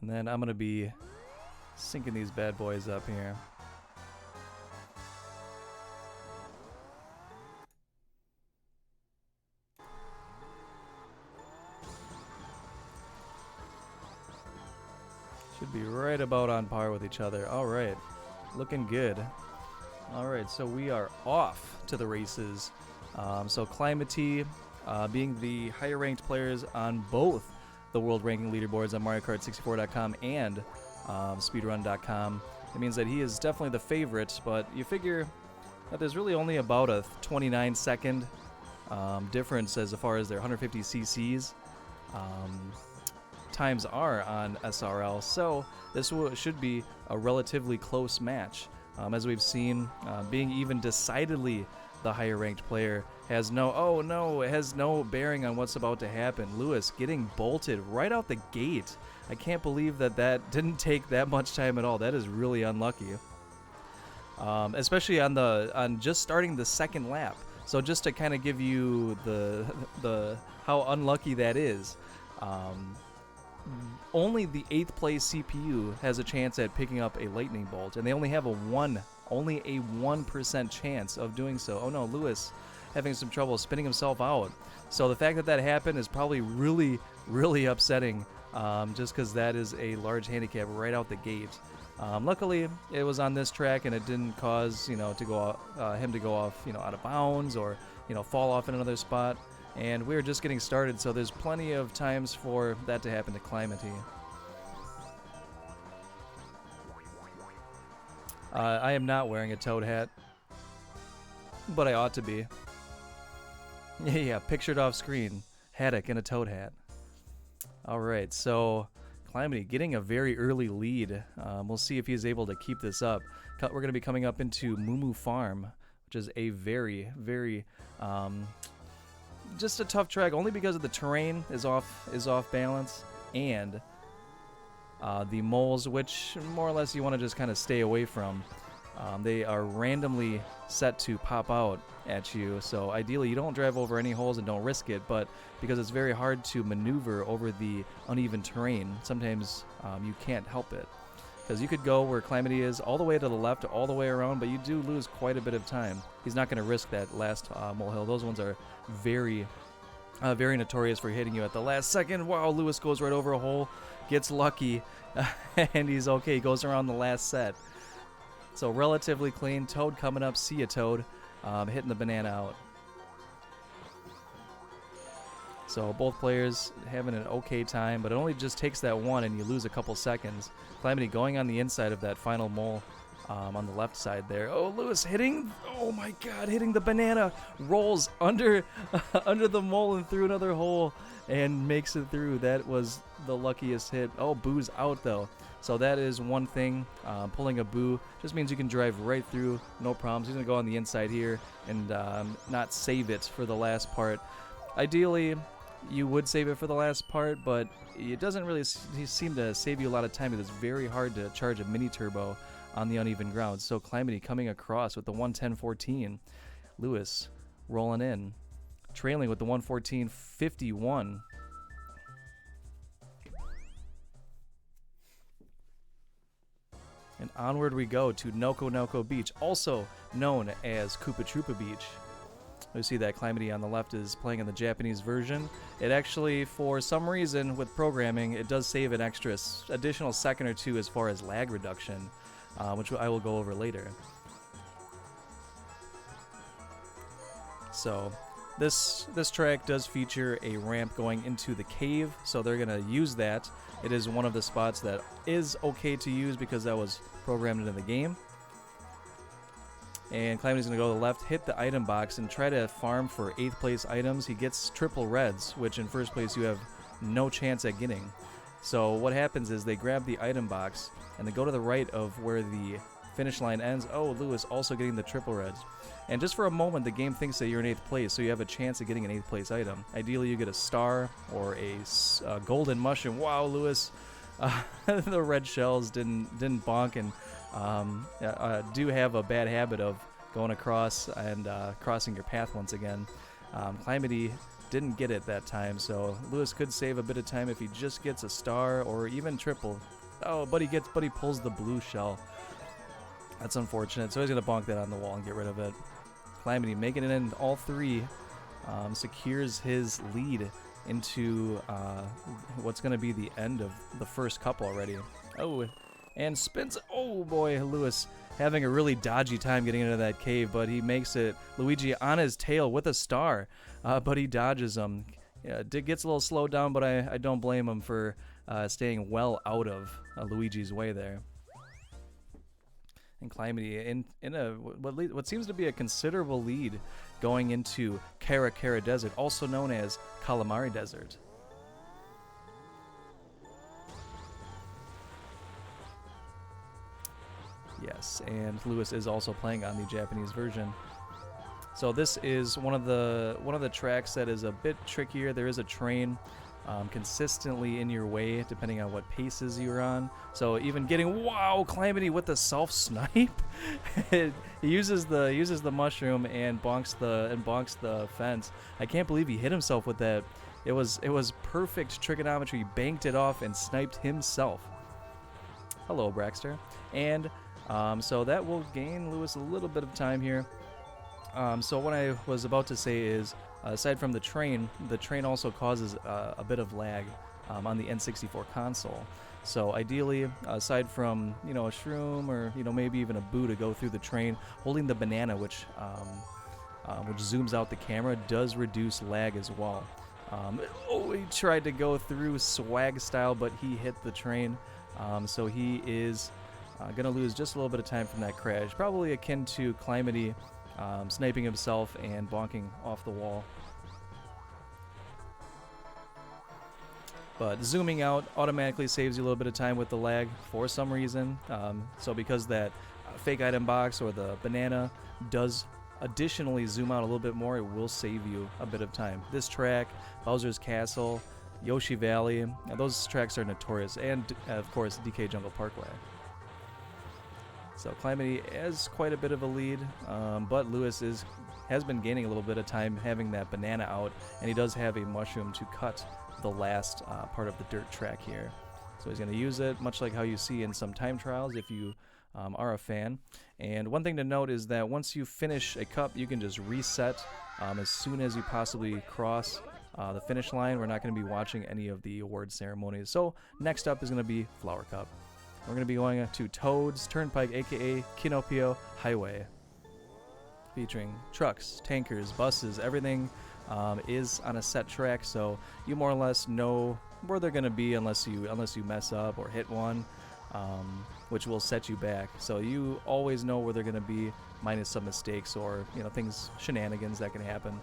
And then I'm going to be syncing these bad boys up here. Should be right about on par with each other. All right, looking good. All right, so we are off to the races. So Climatee, being the higher ranked players on both the world ranking leaderboards on MarioKart64.com and speedrun.com. It means that he is definitely the favorite, but you figure that there's really only about a 29-second difference as far as their 150 cc's times are on SRL, so this should be a relatively close match. As we've seen, being even decidedly the higher ranked player has no bearing on what's about to happen. Lewis getting bolted right out the gate. I can't believe that didn't take that much time at all. That is really unlucky. Especially on just starting the second lap. So just to kind of give you the how unlucky that is. Only the 8th place CPU has a chance at picking up a lightning bolt, and they only have a 1% chance of doing so. Oh no, Lewis having some trouble spinning himself out. So the fact that happened is probably really, really upsetting, just because that is a large handicap right out the gate. Luckily, it was on this track, and it didn't cause him to go off out of bounds or fall off in another spot. And we're just getting started, so there's plenty of times for that to happen to Climatee. I am not wearing a toad hat, but I ought to be. Yeah, pictured off screen. Haddock in a toad hat. Alright, so Climatee getting a very early lead. We'll see if he's able to keep this up. We're going to be coming up into Moo Farm, which is a very, very... just a tough track, only because of the terrain is off balance, and the moles, which more or less you want to just kind of stay away from. They are randomly set to pop out at you, so ideally you don't drive over any holes and don't risk it, but because it's very hard to maneuver over the uneven terrain, sometimes you can't help it. Because you could go where Climatee is all the way to the left, all the way around, but you do lose quite a bit of time. He's not going to risk that last molehill. Those ones are very, very notorious for hitting you at the last second. Wow, Lewis goes right over a hole, gets lucky, and he's okay. He goes around the last set. So relatively clean. Toad coming up. See ya, Toad. Hitting the banana out. So both players having an okay time, but it only just takes that one and you lose a couple seconds. Climatee going on the inside of that final mole on the left side there. Oh, Lewis hitting, oh my god, hitting the banana. Rolls under the mole and through another hole and makes it through. That was the luckiest hit. Oh, Boo's out though. So that is one thing. Pulling a Boo just means you can drive right through, no problems. He's going to go on the inside here and not save it for the last part. Ideally, you would save it for the last part, but it doesn't really seem to save you a lot of time because it's very hard to charge a mini turbo on the uneven ground. So Climatee coming across with the 110.14. Lewis rolling in, trailing with the 114.51. And onward we go to Noko Noko Beach, also known as Koopa Troopa Beach. We see that Climatee on the left is playing in the Japanese version. It actually, for some reason, with programming, it does save an additional second or two as far as lag reduction, which I will go over later. So, this track does feature a ramp going into the cave, so they're going to use that. It is one of the spots that is okay to use because that was programmed into the game. And Climatee's going to go to the left, hit the item box, and try to farm for 8th place items. He gets triple reds, which in first place you have no chance at getting. So what happens is they grab the item box, and they go to the right of where the finish line ends. Oh, Lewis also getting the triple reds. And just for a moment, the game thinks that you're in 8th place, so you have a chance of getting an 8th place item. Ideally, you get a star or a golden mushroom. Wow, Lewis. The red shells didn't bonk, and do have a bad habit of going across and crossing your path once again. Climatee Didn't get it that time, so Lewis could save a bit of time if he just gets a star or even triple. Oh, but he pulls the blue shell. That's unfortunate. So he's gonna bonk that on the wall and get rid of it. Climatee making it in all three, secures his lead into what's gonna be the end of the first cup already. Oh, and spins. Oh boy, Lewis having a really dodgy time getting into that cave, but he makes it. Luigi on his tail with a star, but he dodges him. Yeah, gets a little slowed down, but I don't blame him for staying well out of Luigi's way there. And Climatee in a what seems to be a considerable lead going into Kara Desert, also known as Calamari Desert. Yes, and Lewis is also playing on the Japanese version. So this is one of the tracks that is a bit trickier. There is a train consistently in your way depending on what paces you're on. So even getting, wow, Climatee with the self snipe. He uses the mushroom and bonks the fence. I can't believe he hit himself with that. It was perfect trigonometry. He banked it off and sniped himself. Hello, Braxter. And so that will gain Lewis a little bit of time here. So what I was about to say is, aside from the train also causes a bit of lag on the N64 console. So ideally, aside from a shroom or maybe even a boo to go through the train, holding the banana, which zooms out the camera, does reduce lag as well. Oh, he tried to go through swag style, but he hit the train. So he is going to lose just a little bit of time from that crash. Probably akin to Climatee sniping himself and bonking off the wall. But zooming out automatically saves you a little bit of time with the lag for some reason. So because that fake item box or the banana does additionally zoom out a little bit more, it will save you a bit of time. This track, Bowser's Castle, Yoshi Valley, those tracks are notorious. And of course, DK Jungle Parkway. So Climatee has quite a bit of a lead, but Lewis has been gaining a little bit of time having that banana out, and he does have a mushroom to cut the last part of the dirt track here. So he's going to use it, much like how you see in some time trials if you are a fan. And one thing to note is that once you finish a cup, you can just reset as soon as you possibly cross the finish line. We're not going to be watching any of the award ceremonies. So next up is going to be Flower Cup. We're going to be going to Toad's Turnpike, aka Kinopio Highway, featuring trucks, tankers, buses. Everything is on a set track, so you more or less know where they're going to be unless you mess up or hit one, which will set you back. So you always know where they're going to be, minus some mistakes or shenanigans that can happen.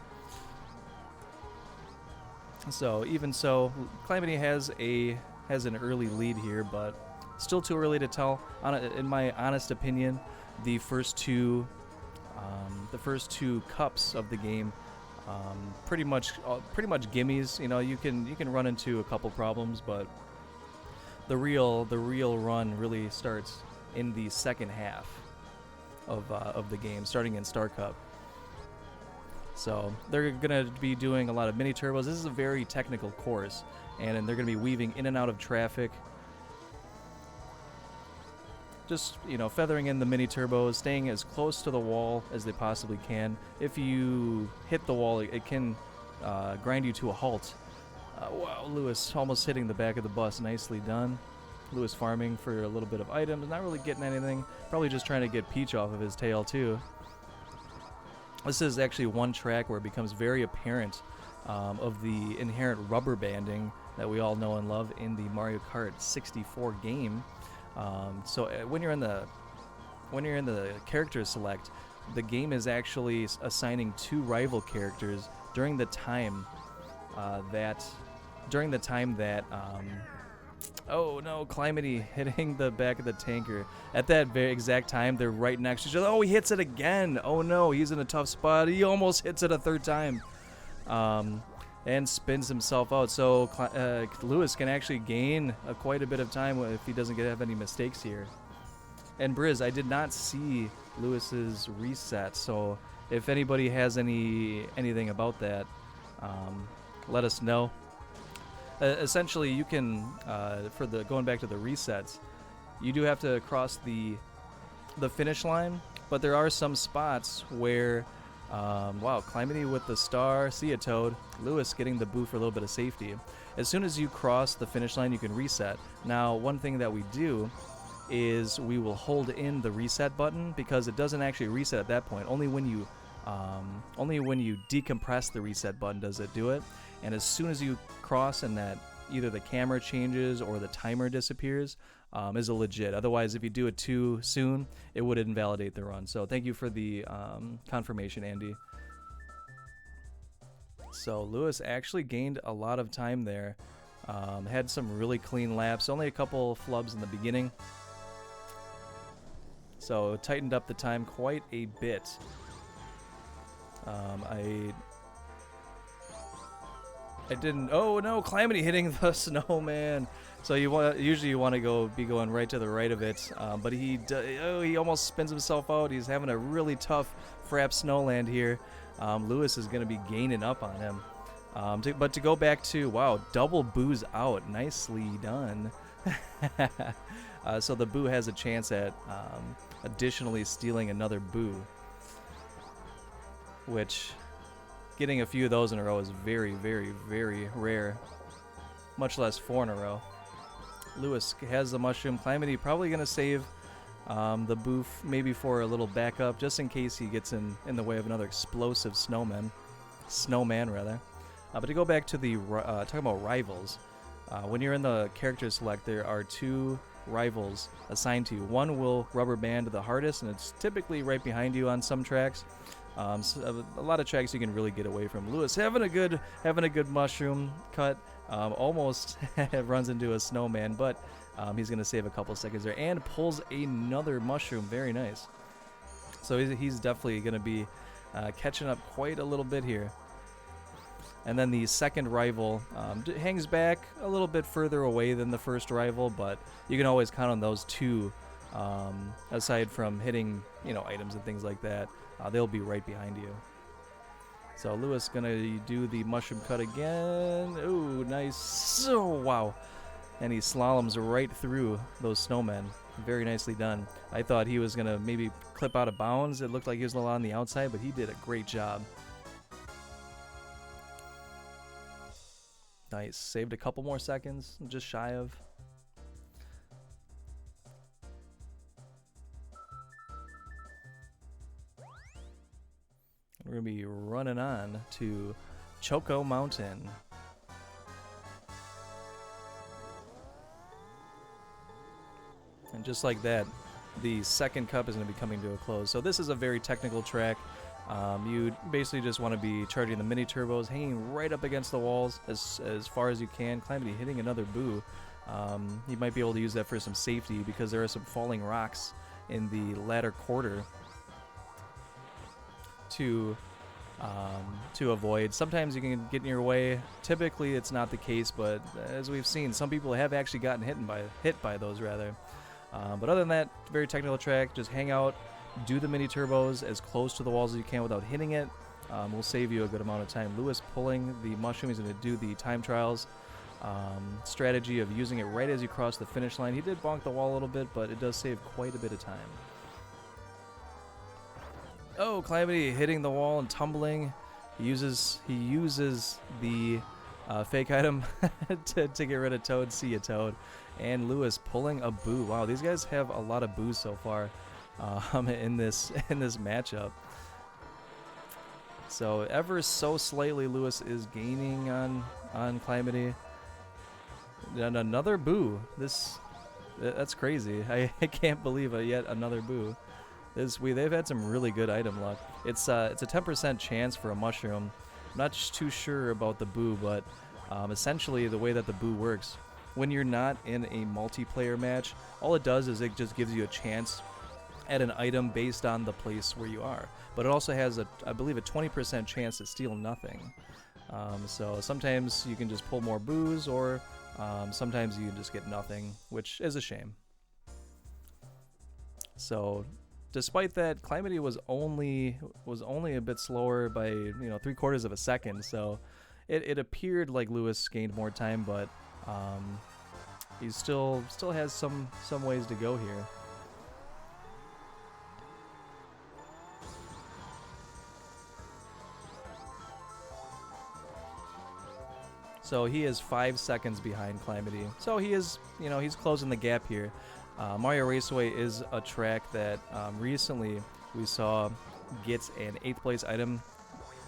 So even so, Climatee has an early lead here, but still too early to tell. In my honest opinion, the first two cups of the game, pretty much gimmies. You can run into a couple problems, but the real run really starts in the second half of the game, starting in Star Cup. So they're gonna be doing a lot of mini turbos. This is a very technical course, and they're gonna be weaving in and out of traffic. Just, feathering in the mini turbos, staying as close to the wall as they possibly can. If you hit the wall, it can grind you to a halt. Wow, Lewis almost hitting the back of the bus. Nicely done. Lewis farming for a little bit of items, not really getting anything. Probably just trying to get Peach off of his tail, too. This is actually one track where it becomes very apparent of the inherent rubber banding that we all know and love in the Mario Kart 64 game. So when you're in the character select, the game is actually assigning two rival characters during the time that oh no, Climatee hitting the back of the tanker. At that very exact time, they're right next to each other. Oh, he hits it again. Oh no, he's in a tough spot. He almost hits it a third time. And spins himself out. So Lewis can actually gain quite a bit of time if he doesn't have any mistakes here. And Briz, I did not see Lewis's reset, so if anybody has anything about that, let us know. Essentially, you can for the going back to the resets, you do have to cross the finish line, but there are some spots where wow, Climatee with the star, see ya Toad, Lewis getting the boo for a little bit of safety. As soon as you cross the finish line, you can reset. Now, one thing that we do is we will hold in the reset button because it doesn't actually reset at that point. Only when you decompress the reset button does it do it. And as soon as you cross and that either the camera changes or the timer disappears, is a legit. Otherwise, if you do it too soon, it would invalidate the run. So thank you for the confirmation, Andy. So Lewis actually gained a lot of time there. Had some really clean laps. Only a couple flubs in the beginning. So tightened up the time quite a bit. I didn't. Oh no, Climatee hitting the snowman. So usually you want to be going right to the right of it, but he almost spins himself out. He's having a really tough frap snowland here. Lewis is going to be gaining up on him. But to go back to, wow, double boos out. Nicely done. So the boo has a chance at additionally stealing another boo, which getting a few of those in a row is very, very, very rare, much less 4 in a row. Lewis has the mushroom. Climatee probably going to save the boo maybe for a little backup, just in case he gets in the way of another explosive snowman rather. But to go back to the talking about rivals, when you're in the character select, there are 2 rivals assigned to you. One will rubber band the hardest, and it's typically right behind you on some tracks. So a lot of tracks you can really get away from. Lewis having a good mushroom cut. Almost runs into a snowman, but he's going to save a couple seconds there and pulls another mushroom. Very nice. So he's definitely going to be catching up quite a little bit here. And then the second rival hangs back a little bit further away than the first rival, but you can always count on those 2. Aside from hitting, items and things like that, they'll be right behind you. So Lewis gonna do the mushroom cut again. Ooh, nice. Oh, wow. And he slaloms right through those snowmen. Very nicely done. I thought he was gonna maybe clip out of bounds. It looked like he was a little on the outside, but he did a great job. Nice. Saved a couple more seconds, just shy of. We're going to be running on to Choco Mountain. And just like that, the second cup is going to be coming to a close. So this is a very technical track. You basically just want to be charging the mini turbos, hanging right up against the walls as far as you can. Climatee hitting another boo. You might be able to use that for some safety because there are some falling rocks in the latter quarter to avoid. Sometimes you can get in your way. Typically it's not the case, but as we've seen, some people have actually gotten hit by those rather. But other than that, very technical track. Just hang out, do the mini turbos as close to the walls as you can without hitting it. Will save you a good amount of time. Lewis pulling the mushroom. He's going to do the time trials strategy of using it right as you cross the finish line. He did bonk the wall a little bit, but it does save quite a bit of time. Oh, Climatee hitting the wall and tumbling. He uses the fake item to get rid of Toad. See ya, Toad. And Lewis pulling a boo. Wow, these guys have a lot of boos so far in this matchup. So ever so slightly, Lewis is gaining on Climatee. And another boo. That's crazy. I can't believe it. Yet another boo. They've had some really good item luck. It's a 10% chance for a mushroom. I'm not too sure about the boo, but essentially the way that the boo works, when you're not in a multiplayer match, all it does is it just gives you a chance at an item based on the place where you are. But it also has I believe a 20% chance to steal nothing. So sometimes you can just pull more boos, or sometimes you can just get nothing, which is a shame. So despite that, Climatee was only a bit slower by 3/4 of a second. So it appeared like Lewis gained more time, but he still has some ways to go here. So he is 5 seconds behind Climatee. So he is, you know, he's closing the gap here. Mario Raceway is a track that recently we saw gets an 8th place item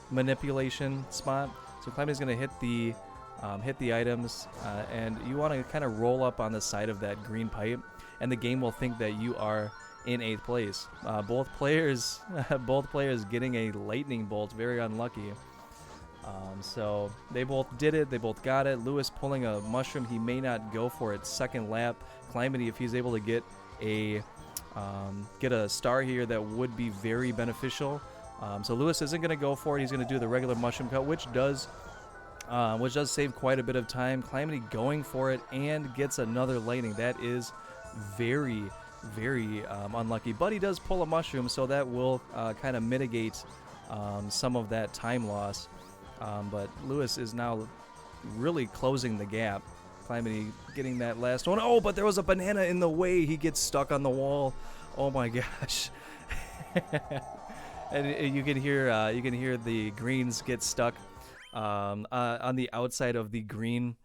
manipulation spot. So Climatee's going to hit the items, and you want to kind of roll up on the side of that green pipe, and the game will think that you are in 8th place. Both players getting a lightning bolt, very unlucky. So they both did it. They both got it. Lewis pulling a mushroom. He may not go for it second lap. Climatee, if he's able to get a star here, that would be very beneficial. So Lewis isn't going to go for it. He's going to do the regular mushroom cut, which does save quite a bit of time. Climatee going for it and gets another lightning. That is very, very unlucky. But he does pull a mushroom, so that will kind of mitigate some of that time loss. But Lewis is now really closing the gap. Climatee getting that last one. Oh, but there was a banana in the way. He gets stuck on the wall. Oh my gosh. And you can hear the greens get stuck on the outside of the green.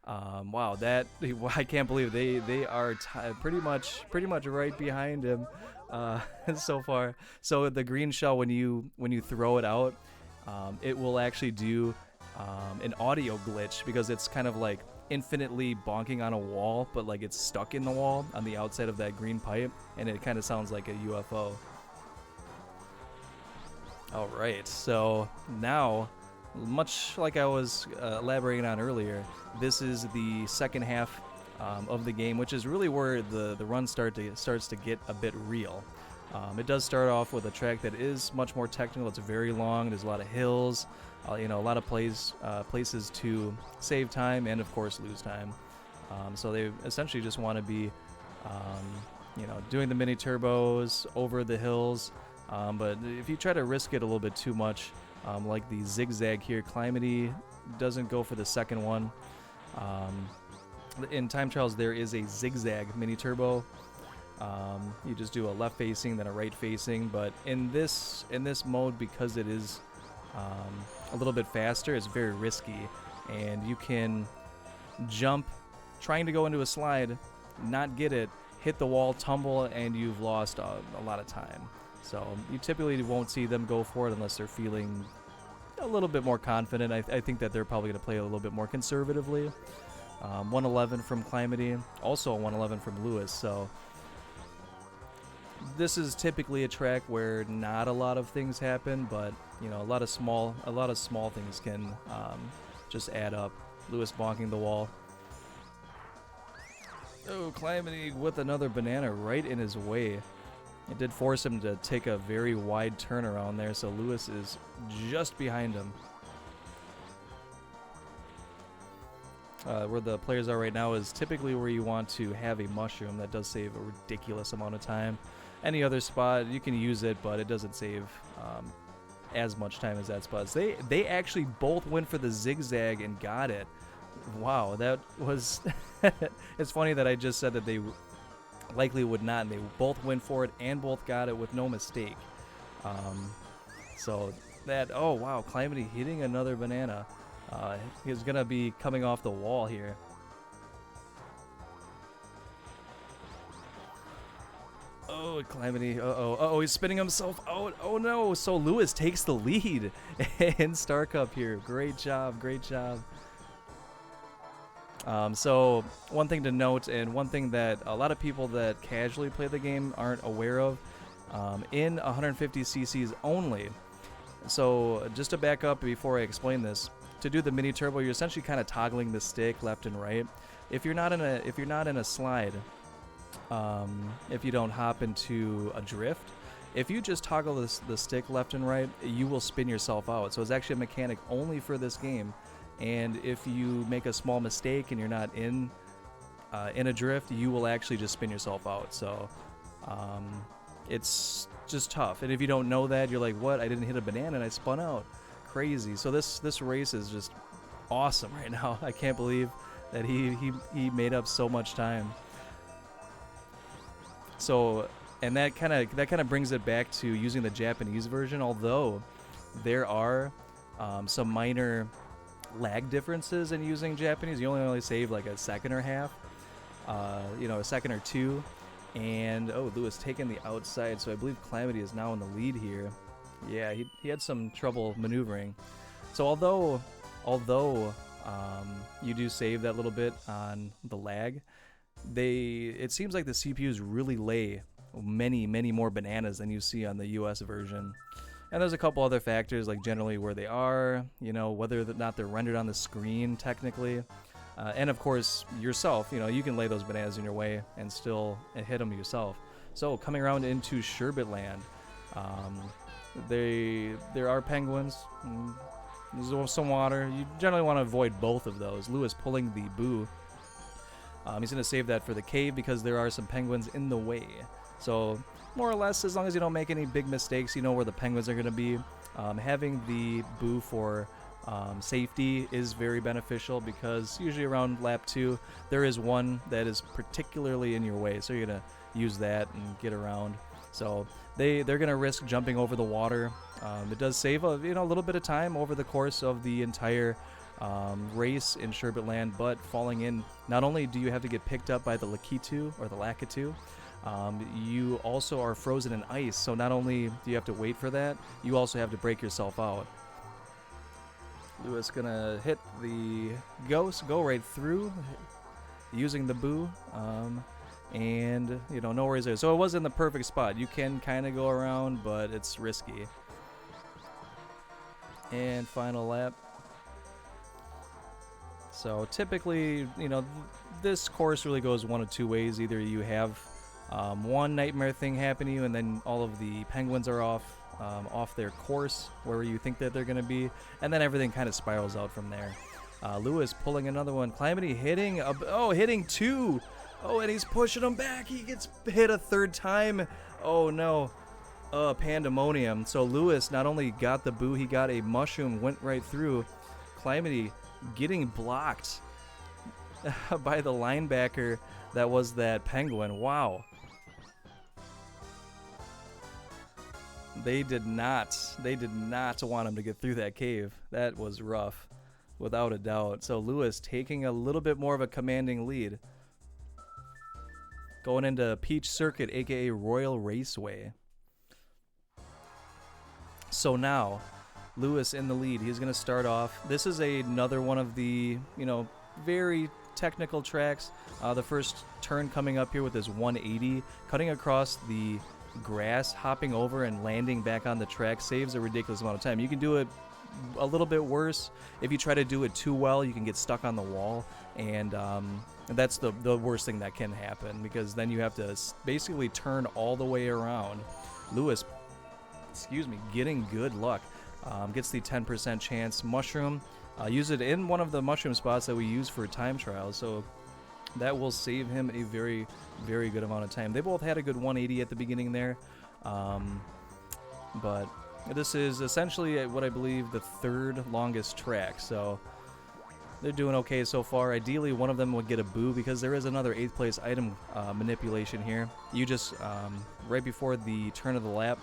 Wow, I can't believe they are pretty much right behind him so far. So the green shell, when you throw it out, it will actually do an audio glitch, because it's kind of like infinitely bonking on a wall, but like it's stuck in the wall on the outside of that green pipe, and it kind of sounds like a UFO. All right, so now, much like I was elaborating on earlier, this is the second half of the game, which is really where the run starts to get a bit real. It does start off with a track that is much more technical. It's very long. There's a lot of hills, a lot of places to save time and, of course, lose time. So they essentially just want to be, doing the mini turbos over the hills. But if you try to risk it a little bit too much, like the zigzag here, Climatee doesn't go for the second one. In time trials, there is a zigzag mini turbo. You just do a left facing, then a right facing. But in this mode, because it is a little bit faster, it's very risky, and you can jump trying to go into a slide, not get it, hit the wall, tumble, and you've lost a lot of time. So you typically won't see them go for it unless they're feeling a little bit more confident. I think that they're probably going to play a little bit more conservatively. 111 from Climatee, also a 111 from Lewis. So this is typically a track where not a lot of things happen, but a lot of small things can just add up. Lewis bonking the wall. Oh, Climatee with another banana right in his way. It did force him to take a very wide turnaround there, so Lewis is just behind him. Where the players are right now is typically where you want to have a mushroom. That does save a ridiculous amount of time. Any other spot, you can use it, but it doesn't save as much time as that spot. They actually both went for the zigzag and got it. Wow, that was... It's funny that I just said that they likely would not, and they both went for it and both got it with no mistake. So that... Oh, wow, Climatee hitting another banana. He's going to be coming off the wall here. Oh, Climatee. Uh-oh, he's spinning himself out. Oh, no. So Lewis takes the lead in Star Cup here. Great job. So one thing to note, and one thing that a lot of people that casually play the game aren't aware of, in 150 cc's only. So just to back up before I explain this, to do the mini turbo, you're essentially kind of toggling the stick left and right. If you're not in a slide, if you don't hop into a drift, if you just toggle the stick left and right, you will spin yourself out. So it's actually a mechanic only for this game. And if you make a small mistake and you're not in a drift, you will actually just spin yourself out. So it's just tough. And if you don't know that, you're like, what? I didn't hit a banana and I spun out. Crazy. So this race is just awesome right now. I can't believe that he made up so much time. So, and that kind of brings it back to using the Japanese version, although there are some minor lag differences in using Japanese. You only save like a second or half, a second or two. And Lewis taking the outside, so I believe Climatee is now in the lead here. Yeah, he had some trouble maneuvering. So although you do save that little bit on the lag, it seems like the CPUs really lay many more bananas than you see on the US version. And there's a couple other factors, like generally where they are, whether or not they're rendered on the screen technically. And of course, yourself, you can lay those bananas in your way and still hit them yourself. So coming around into Sherbet Land, there are penguins. There's some water. You generally want to avoid both of those. Lewis pulling the boo. He's going to save that for the cave because there are some penguins in the way. So more or less, as long as you don't make any big mistakes, you know where the penguins are going to be. Having the boo for safety is very beneficial because usually around lap 2 there is one that is particularly in your way, so you're gonna use that and get around. So they're gonna risk jumping over the water. It does save a little bit of time over the course of the entire race in Sherbet Land, but falling in, not only do you have to get picked up by the Lakitu or the Lakitu, you also are frozen in ice, so not only do you have to wait for that, you also have to break yourself out. Lewis gonna hit the ghost, go right through, using the boo, and no worries there. So it was in the perfect spot. You can kind of go around, but it's risky. And final lap. So typically, this course really goes one of two ways. Either you have one nightmare thing happen to you, and then all of the penguins are off their course where you think that they're going to be, and then everything kind of spirals out from there. Lewis pulling another one. Climatee hitting two. And he's pushing him back. He gets hit a third time. Oh no. Pandemonium. So Lewis not only got the boo, he got a mushroom, went right through. Climatee getting blocked by the linebacker that was that penguin. Wow. They did not want him to get through that cave. That was rough, without a doubt. So Lewis taking a little bit more of a commanding lead. Going into Peach Circuit, aka Royal Raceway. So now, Lewis in the lead. He's going to start off. This is another one of the, very technical tracks. The first turn coming up here with this 180, cutting across the grass, hopping over and landing back on the track saves a ridiculous amount of time. You can do it a little bit worse. If you try to do it too well, you can get stuck on the wall, and that's the worst thing that can happen, because then you have to basically turn all the way around. Lewis, getting good luck. Gets the 10% chance mushroom. Use it in one of the mushroom spots that we use for time trials, so that will save him a very, very good amount of time. They both had a good 180 at the beginning there, but this is essentially what I believe the third longest track, so they're doing okay so far. Ideally, one of them would get a boo, because there is another 8th place item manipulation here. You just, right before the turn of the lap,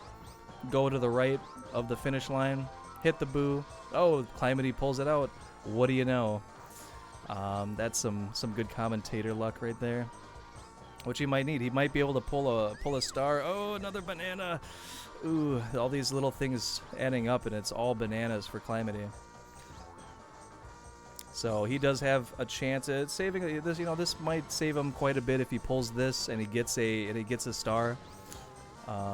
go to the right of the finish line, hit the boo. Oh, Climatee pulls it out. What do you know? That's some good commentator luck right there, which he might need. He might be able to pull a star. Oh, another banana. Ooh, all these little things adding up, and it's all bananas for Climatee. So he does have a chance at saving this. This might save him quite a bit if he pulls this and he gets a star.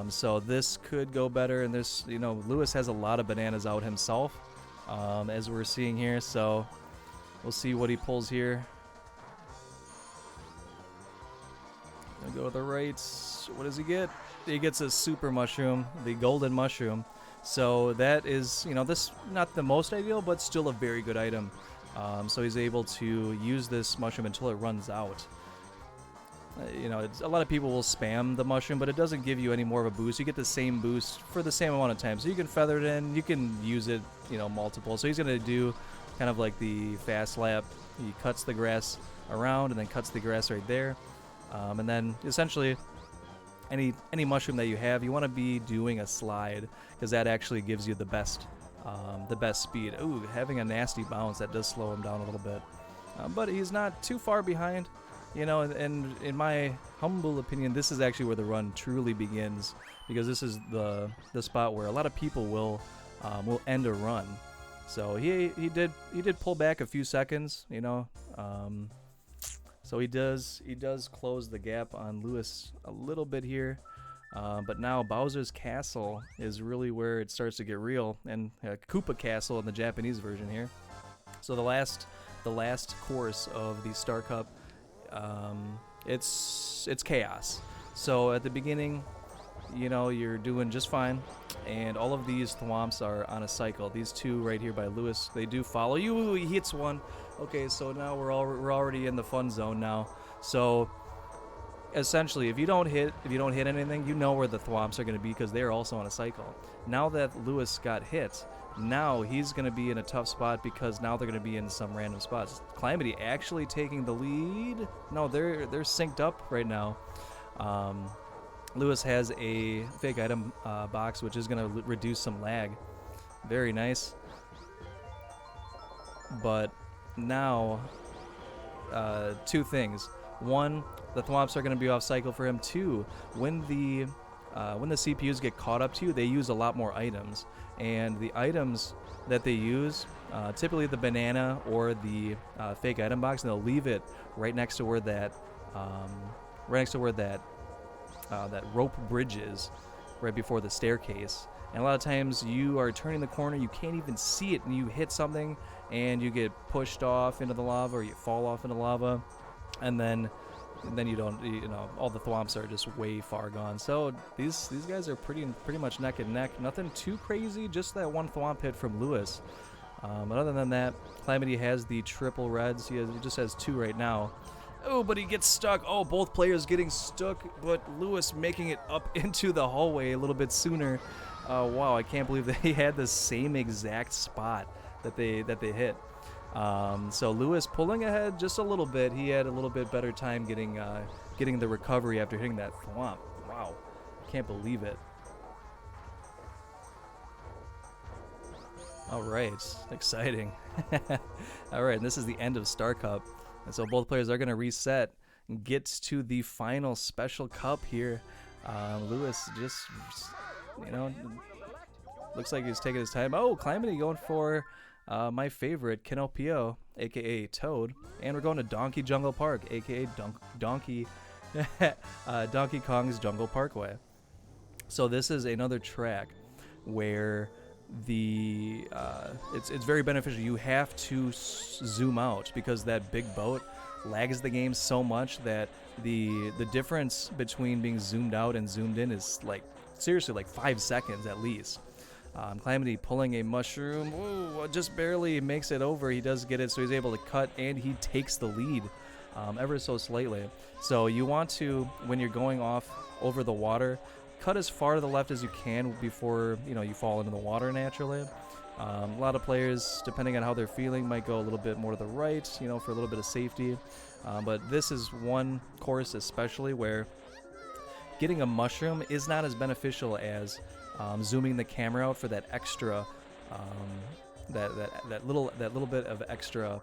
So this could go better, and this, Lewis has a lot of bananas out himself, as we're seeing here. So we'll see what he pulls here. Gonna go to the right. What does he get? He gets a super mushroom, the golden mushroom. So that is, this not the most ideal, but still a very good item. So he's able to use this mushroom until it runs out. A lot of people will spam the mushroom, but it doesn't give you any more of a boost. You get the same boost for the same amount of time. So you can feather it in, you can use it, multiple. So he's going to do kind of like the fast lap. He cuts the grass around and then cuts the grass right there. And then essentially any mushroom that you have, you want to be doing a slide because that actually gives you the best speed. Ooh, having a nasty bounce, that does slow him down a little bit. But he's not too far behind, you know, and in my humble opinion, this is actually where the run truly begins, because this is the spot where a lot of people will end a run. So he did pull back a few seconds, you know. So he does close the gap on Lewis a little bit here. But now Bowser's Castle is really where it starts to get real, and Koopa Castle in the Japanese version here. So the last course of the Star Cup, it's chaos. So at the beginning, you know, you're doing just fine, and all of these thwomps are on a cycle. These two right here by Lewis, they do follow you. Ooh, he hits one. Okay, so now we're already in the fun zone now. So essentially, if you don't hit anything, you know where the thwomps are going to be because they're also on a cycle. Now that Lewis got hit, now he's going to be in a tough spot because now they're going to be in some random spots. Climatee actually taking the lead. No, they're synced up right now. Lewis has a fake item box, which is going to reduce some lag. Very nice. But now, two things. One, the thwomps are going to be off cycle for him. Two, when the CPUs get caught up to you, they use a lot more items, and the items that they use, typically the banana or the fake item box, and they'll leave it right next to where that that rope bridge is, right before the staircase. And a lot of times you are turning the corner, you can't even see it, and you hit something, and you get pushed off into the lava, or you fall off into lava, and then you don't, you know, all the thwomps are just way far gone. So these guys are pretty much neck and neck. Nothing too crazy, just that one thwomp hit from Lewis. But other than that, Climatee has the triple reds. He just has two right now. Oh, but he gets stuck. Oh, both players getting stuck, but Lewis making it up into the hallway a little bit sooner. Wow, I can't believe that he had the same exact spot that they hit. So Lewis pulling ahead just a little bit. He had a little bit better time getting the recovery after hitting that thwomp. Wow, can't believe it. All right, exciting. All right, and this is the end of Star Cup, and so both players are going to reset and get to the final special cup here. Lewis just, you know, looks like he's taking his time. Oh, Climatee going for my favorite, Kinopio, aka Toad, and we're going to Donkey Jungle Park, aka Donkey Kong's Jungle Parkway. So this is another track where it's very beneficial. You have to zoom out because that big boat lags the game so much that the difference between being zoomed out and zoomed in is like seriously like 5 seconds at least. Climatee pulling a mushroom. Ooh, just barely makes it over. He does get it, so he's able to cut, and he takes the lead ever so slightly. So you want to, when you're going off over the water, cut as far to the left as you can before you fall into the water naturally. A lot of players, depending on how they're feeling, might go a little bit more to the right, for a little bit of safety. But this is one course especially where getting a mushroom is not as beneficial as zooming the camera out for that extra, that little bit of extra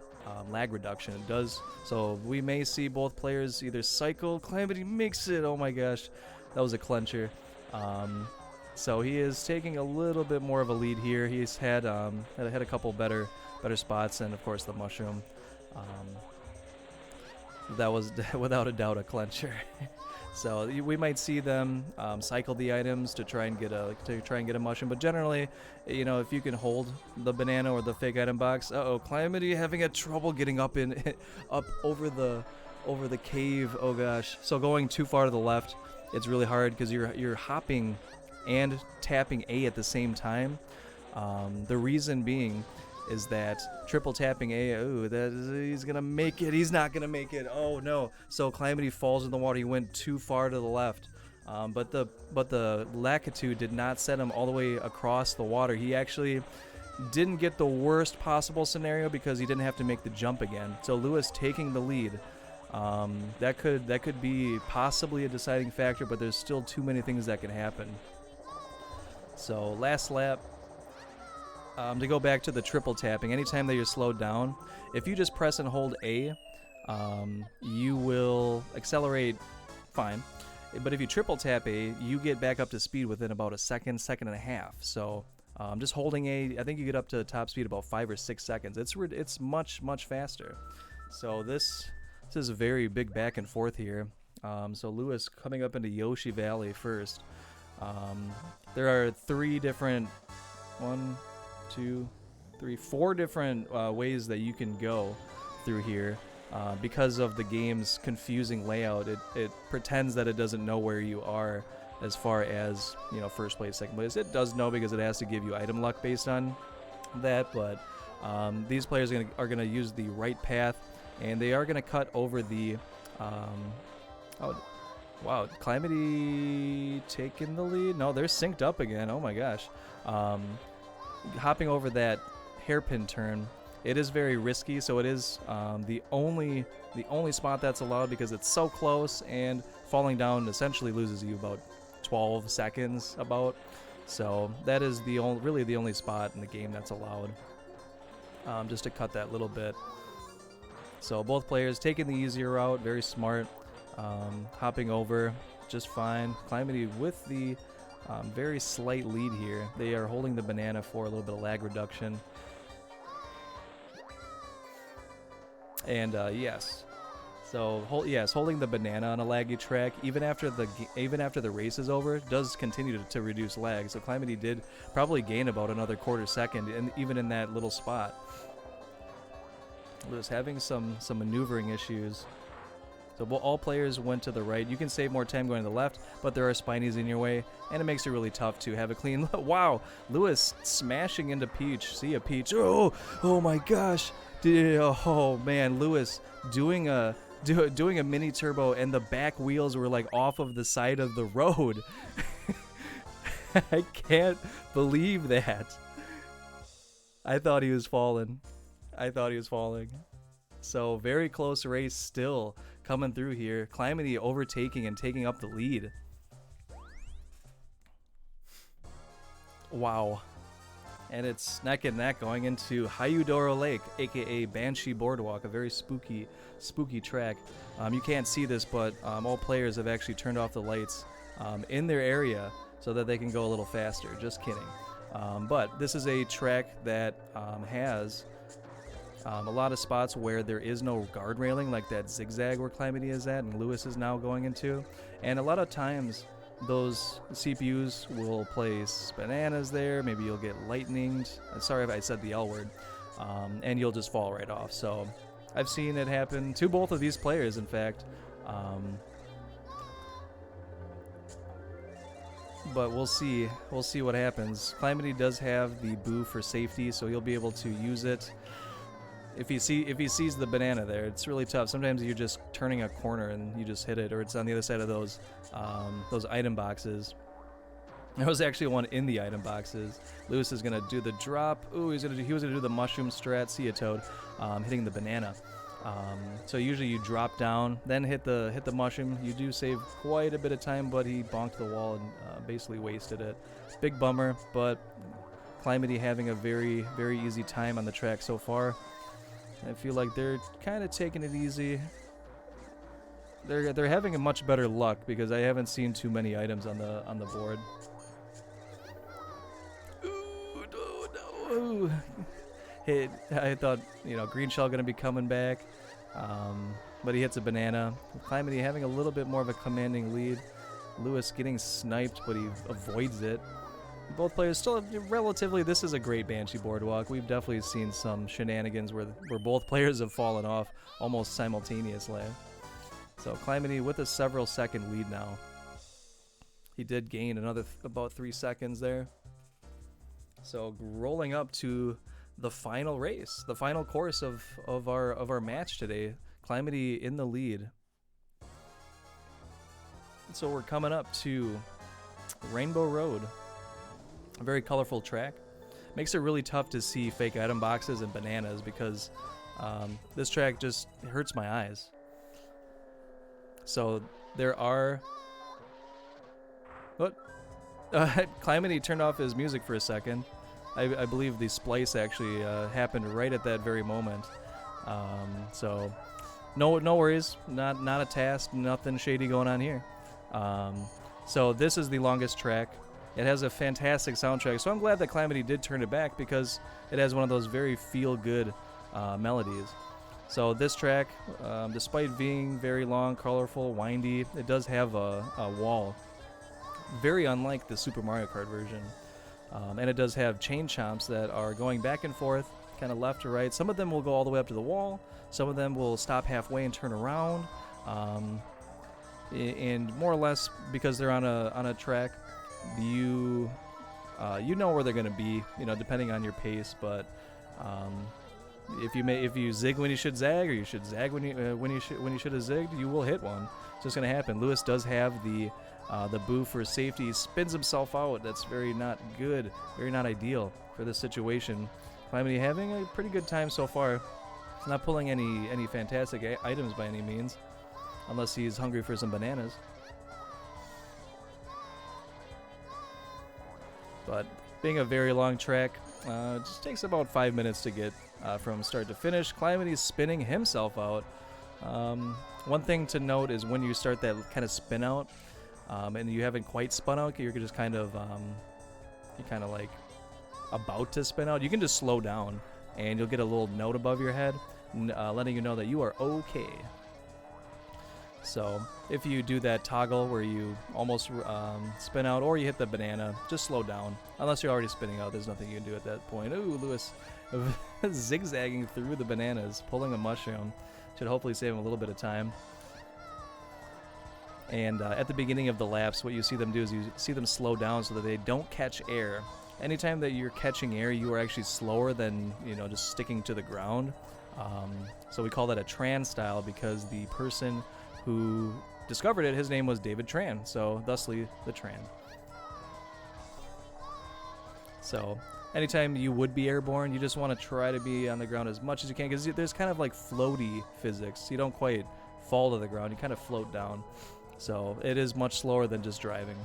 lag reduction. It does. So we may see both players either cycle. Climatee makes it. Oh my gosh, that was a clencher. So he is taking a little bit more of a lead here. He's had a couple better spots, and of course the mushroom. That was without a doubt a clencher. So we might see them cycle the items to try and get a mushroom, but generally, if you can hold the banana or the fake item box. Climatee having a trouble getting up over the cave. Oh gosh. So going too far to the left, it's really hard because you're hopping and tapping A at the same time. The reason being is that triple tapping A, he's gonna make it. He's not gonna make it. Oh no! So Climatee falls in the water. He went too far to the left, but the latitude did not set him all the way across the water. He actually didn't get the worst possible scenario because he didn't have to make the jump again. So Lewis taking the lead. That could be possibly a deciding factor, but there's still too many things that can happen. So last lap, to go back to the triple tapping, anytime that you're slowed down, if you just press and hold A, you will accelerate fine. But if you triple tap A, you get back up to speed within about a second and a half. So just holding A, I think you get up to top speed about 5 or 6 seconds. It's much faster. So this is a very big back and forth here. So Lewis coming up into Yoshi Valley first. There are 4 different ways that you can go through here. Because of the game's confusing layout, it pretends that it doesn't know where you are as far as, you know, first place, second place. It does know because it has to give you item luck based on that, but these players are gonna use the right path, and they are gonna cut over the oh wow, Climatee taking the lead. No, they're synced up again. Oh my gosh. Hopping over that hairpin turn, it is very risky, so it is the only spot that's allowed because it's so close, and falling down essentially loses you about 12 seconds about. So that is really the only spot in the game that's allowed, just to cut that little bit. So both players taking the easier route, very smart, hopping over just fine. Climatee with the very slight lead here. They are holding the banana for a little bit of lag reduction. And yes, so holding the banana on a laggy track, even after the race is over, does continue to reduce lag. So Climatee did probably gain about another quarter second, and even in that little spot. Lewis having some maneuvering issues. So all players went to the right. You can save more time going to the left, but there are spinies in your way, and it makes it really tough to have a clean. Wow, Lewis smashing into Peach. See a Peach. Oh my gosh. Oh man, Lewis doing a mini turbo, and the back wheels were like off of the side of the road. I can't believe that. I thought he was falling. So very close race still coming through here. Climatee overtaking and taking up the lead. Wow. And it's neck and neck going into Hayudoro Lake, aka Banshee Boardwalk, a very spooky track. You can't see this, but all players have actually turned off the lights in their area so that they can go a little faster. Just kidding. But this is a track that has a lot of spots where there is no guard railing, like that zigzag where Climatee is at and Lewis is now going into. And a lot of times those CPUs will place bananas there. Maybe you'll get lightninged. Sorry if I said the L word. And you'll just fall right off. So I've seen it happen to both of these players, in fact. But we'll see what happens. Climatee does have the boo for safety, so he'll be able to use it. If he sees the banana there, it's really tough. Sometimes you're just turning a corner and you just hit it, or it's on the other side of those item boxes. There was actually one in the item boxes. Lewis is gonna do the drop. Ooh, he was gonna do the mushroom strat. See a toad, hitting the banana. So usually you drop down, then hit the mushroom. You do save quite a bit of time, but he bonked the wall and basically wasted it. Big bummer, but Climatee having a very easy time on the track so far. I feel like they're kind of taking it easy. They're having a much better luck because I haven't seen too many items on the board. Ooh, no. Hey, I thought, green shell gonna be coming back, but he hits a banana. Climatee having a little bit more of a commanding lead. Lewis getting sniped, but he avoids it. Both players still relatively. This is a great Banshee Boardwalk. We've definitely seen some shenanigans where both players have fallen off almost simultaneously. So Climatee with a several second lead now. He did gain another about 3 seconds there. So rolling up to the final race, the final course of our match today. Climatee in the lead. So we're coming up to Rainbow Road. A very colorful track. Makes it really tough to see fake item boxes and bananas because this track just hurts my eyes. So there are... What? Climatee turned off his music for a second. I believe the splice actually happened right at that very moment. So no worries, not a task, nothing shady going on here. So this is the longest track. It has a fantastic soundtrack, so I'm glad that Climatee did turn it back because it has one of those very feel-good melodies. So this track, despite being very long, colorful, windy, it does have a wall, very unlike the Super Mario Kart version. And it does have chain chomps that are going back and forth, kind of left to right. Some of them will go all the way up to the wall. Some of them will stop halfway and turn around. And more or less, because they're on a track, you know where they're going to be, depending on your pace. But if you zig when you should zag, or you should zag when you should have zigged, you will hit one. It's just going to happen. Lewis does have the boo for safety. He spins himself out. That's very not good, very not ideal for this situation. Climatee having a pretty good time so far. He's not pulling any fantastic items by any means, unless he's hungry for some bananas. But being a very long track, it just takes about 5 minutes to get from start to finish. Climatee's spinning himself out. One thing to note is when you start that kind of spin out, and you haven't quite spun out, you're just kind of like about to spin out. You can just slow down, and you'll get a little note above your head, letting you know that you are okay. So if you do that toggle where you almost spin out, or you hit the banana, just slow down. Unless you're already spinning out, there's nothing you can do at that point. Ooh, Lewis zigzagging through the bananas, pulling a mushroom. Should hopefully save him a little bit of time. And at the beginning of the laps, what you see them do is you see them slow down so that they don't catch air. Anytime that you're catching air, you are actually slower than, just sticking to the ground. So we call that a Tran style because the person who discovered it, his name was David Tran, so thusly the Tran. So anytime you would be airborne, you just want to try to be on the ground as much as you can, because there's kind of like floaty physics. You don't quite fall to the ground, you kind of float down. So it is much slower than just driving.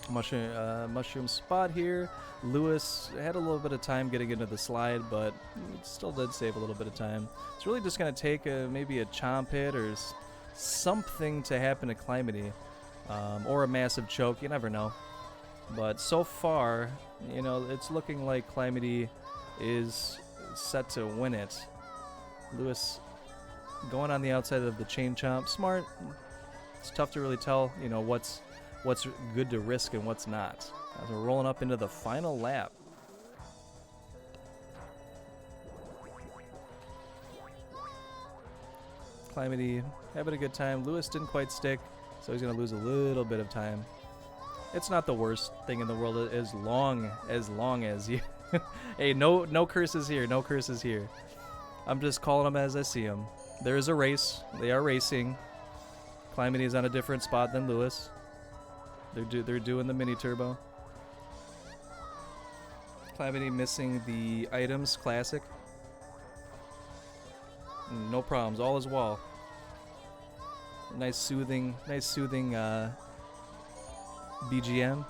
Mushroom spot here. Lewis had a little bit of time getting into the slide, but still did save a little bit of time. It's really just going to take maybe a chomp hit or something to happen to Climatee, or a massive choke. You never know. But so far, it's looking like Climatee is set to win it. Lewis going on the outside of the chain chomp. Smart. It's tough to really tell, what's good to risk and what's not. As we're rolling up into the final lap. Climatee having a good time. Lewis didn't quite stick, so he's going to lose a little bit of time. It's not the worst thing in the world as long as you... Hey, no curses here, no curses here. I'm just calling them as I see them. There is a race. They are racing. Climatee is on a different spot than Lewis. They're doing the mini turbo. Climatee missing the items, classic. No problems, all is well. Nice soothing BGM.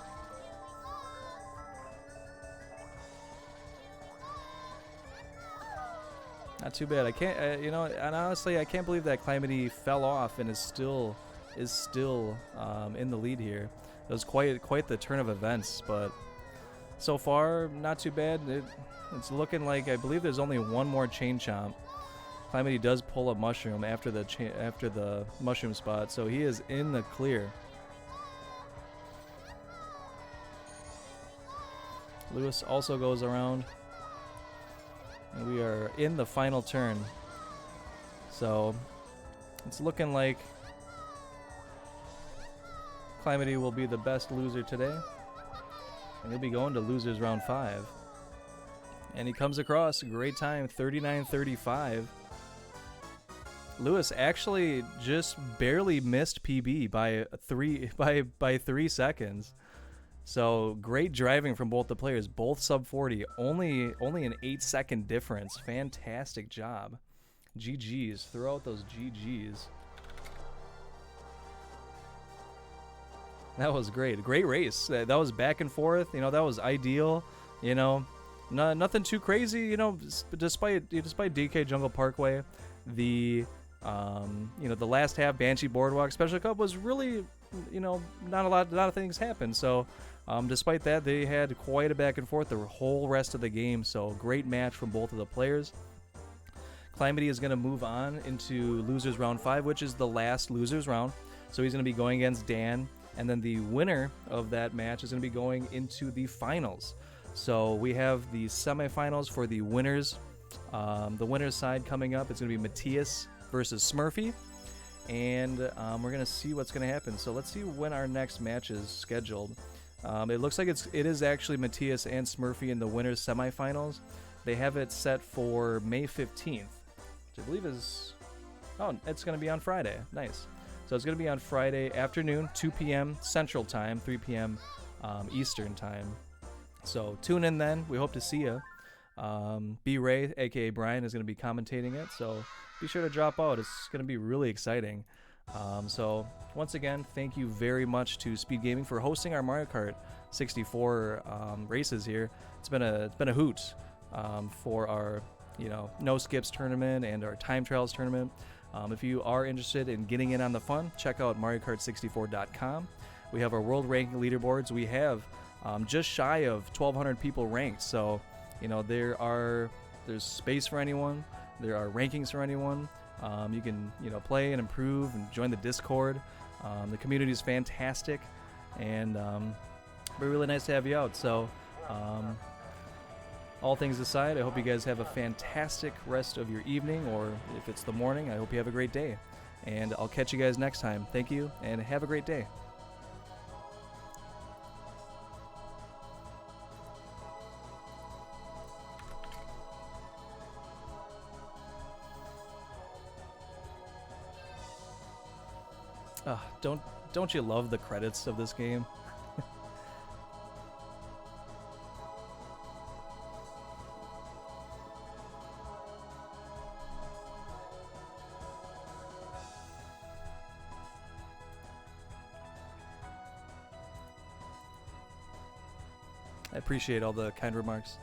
Not too bad. I can't, and honestly, I can't believe that Climatee fell off and is still in the lead here. It was quite the turn of events, but so far, not too bad. It's looking like, I believe there's only one more chain chomp. Climatee does pull a mushroom after the mushroom spot, so he is in the clear. Lewis also goes around, and we are in the final turn. So it's looking like Climatee will be the best loser today, and he'll be going to losers round 5. And he comes across, great time, 39:35. Lewis actually just barely missed PB by 3 seconds. So great driving from both the players, both sub 40, only an 8-second difference. Fantastic job. GG's, throw out those GG's. That was great. Great race. That was back and forth. You know, that was ideal. You know, nothing too crazy. You know, despite DK Jungle Parkway, the you know, the last half Banshee Boardwalk Special Cup was really, you know, not a lot of things happened. So despite that, they had quite a back and forth the whole rest of the game. So great match from both of the players. Climatee is going to move on into losers round 5, which is the last losers round. So he's going to be going against Dan. And then the winner of that match is going to be going into the finals. So we have the semifinals for the winners. The winners side coming up. It's going to be Matthias versus Smurfy. And we're going to see what's going to happen. So let's see when our next match is scheduled. It looks like it is actually Matthias and Smurfy in the winners semifinals. They have it set for May 15th, which I believe is... Oh, it's going to be on Friday. Nice. So it's going to be on Friday afternoon, 2 p.m. Central Time, 3 p.m. Eastern Time. So tune in then. We hope to see you. B. Ray, a.k.a. Brian, is going to be commentating it. So be sure to drop out. It's going to be really exciting. So once again, thank you very much to SpeedGaming for hosting our Mario Kart 64 races here. It's been a hoot for our, you know, no skips tournament and our time trials tournament. If you are interested in getting in on the fun, check out MarioKart64.com. We have our world ranking leaderboards. We have just shy of 1,200 people ranked. So, you know, there's space for anyone. There are rankings for anyone. You can, you know, play and improve and join the Discord. The community is fantastic, and it'd be really nice to have you out. So, all things aside, I hope you guys have a fantastic rest of your evening, or if it's the morning, I hope you have a great day. And I'll catch you guys next time. Thank you, and have a great day. Don't you love the credits of this game? I appreciate all the kind remarks.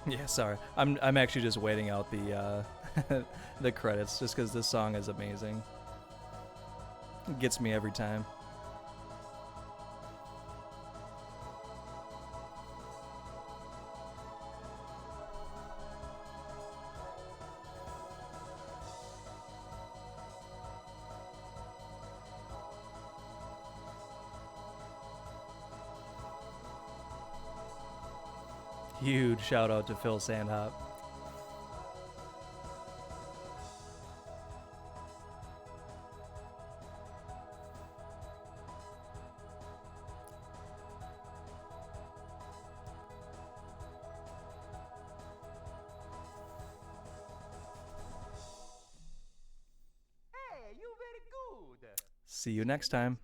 Yeah, sorry. I'm actually just waiting out the the credits just because this song is amazing. It gets me every time. Huge shout out to Phil Sandhop. Hey, you very good. See you next time.